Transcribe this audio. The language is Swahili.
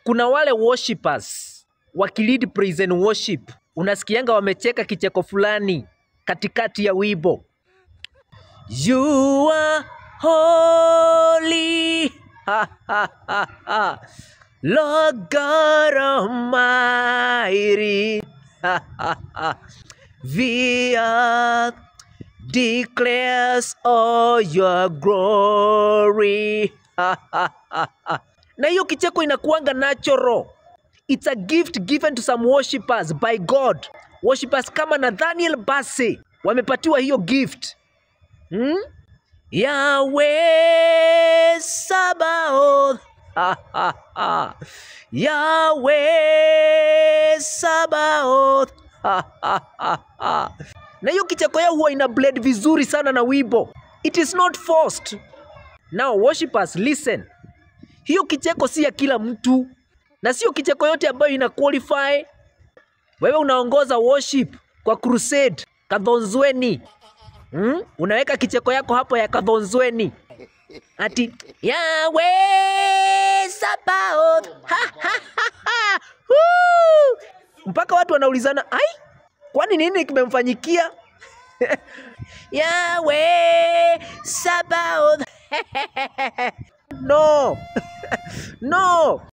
Kuna wale worshippers wakilid praise and worship, unasikianga wamecheka kicheko fulani katikati ya wimbo. You are holy, ha, ha, ha, ha. Lord God Almighty, ha, ha, ha. The earth declares all your glory, ha, ha, ha, ha. Na hiyo kicheko inakuanga natural. It's a gift given to some worshippers by God. Worshippers kama Nathaniel Bassey wamepatiwa hiyo gift. Yahweh Sabaoth, ha, ha, ha. Yahweh Sabaoth, ha, ha, ha, ha. Na hiyo kicheko yao huwa ina blend vizuri sana na wimbo. It is not forced. Now worshippers, listen. Hiyo kicheko si ya kila mtu. Na sio kicheko yote ambayo ina qualify. Wewe unaongoza worship kwa crusade Kadhonzweni. Unaweka kicheko yako hapo ya Kadhonzweni. Ati Yahweh Sabaoth, ha, ha, ha, ha. Mpaka watu wanaulizana, ai, kwani nini kimemfanyikia? Yahweh Sabaoth. No. No.